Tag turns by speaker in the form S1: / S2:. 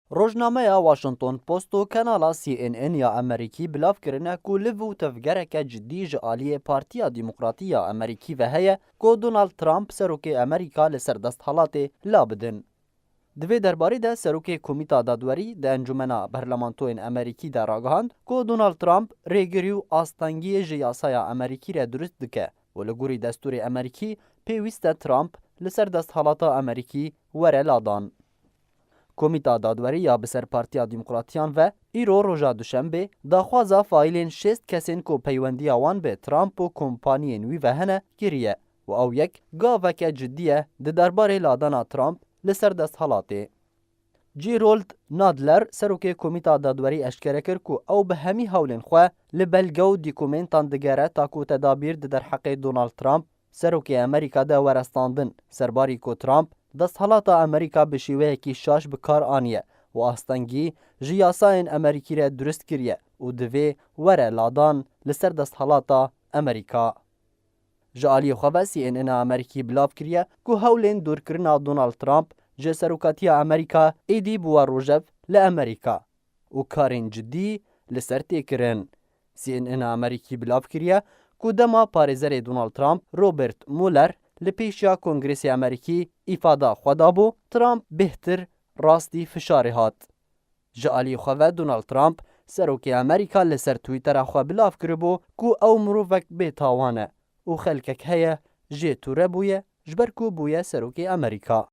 S1: روزنامه واشنطن پست و کانالا CNN یا امریکی بلاف کرنه که لیو تفگرک جدی جعالی پارتیا دیموکراتیا امریکی و هیه که دونالد ترامپ سروک امریکا لسر دست حالات لابدن. دوی درباره ده سروک کمیتا دادوری ده انجمنا برلمانتوین امریکی در آگهاند که دونالد ترامپ ریگریو آستانگی جیاسای امریکی را درست دکه و لگوری دستور امریکی پیوست ترامپ لسر دست حالات امریکی وره لادان. کمیتا دادوری یا بسر پارتیا دیموکراتیان و ایرو روژا دوشنبه داخوازا فایلین 6 کسین کو پیوندی آوان به ترامپ و کمپانین وی و هنه گریه و او یک گاوک جدیه ده درباره لادانا ترامپ لسر دست حالاته. جیرولد نادلر سروک کمیتا دادوری اشکره کر که او به همی هولین خواه لبلگو دیکومنتان دگره تاکو تدابیر ده در حق دونالد ترامپ سروک امریکا ده ورستاندن سرباری که ترامپ دست حالاتا امریکا به شیوه کی شاش بکار آنیه و آستانگی جیاساین امریکی را درست کریه و دوی وره لادان لسر دست حالاتا امریکا. جعالی خواه CNN امریکی بلاف کریه که هولین دور کرنا دونالد ترامپ جه سروکاتیا امریکا ایدی بوا روژف لامریکا و کارین جدی لسر تیکرن. CNN امریکی بلاف کریه که دما پارزر دونالد ترامپ روبرت مولر لپیشیا کنگرس امریکی ایفادا خودابو ترامپ بهتر راستی فشاری هات. جعالی خواه دونالد ترامپ سروک امریکا لسر تویتر خواه بلاف کربو که او مروفک بیتاوانه و خلکک هیه جه توره بویه جبر که بویه سروک امریکا.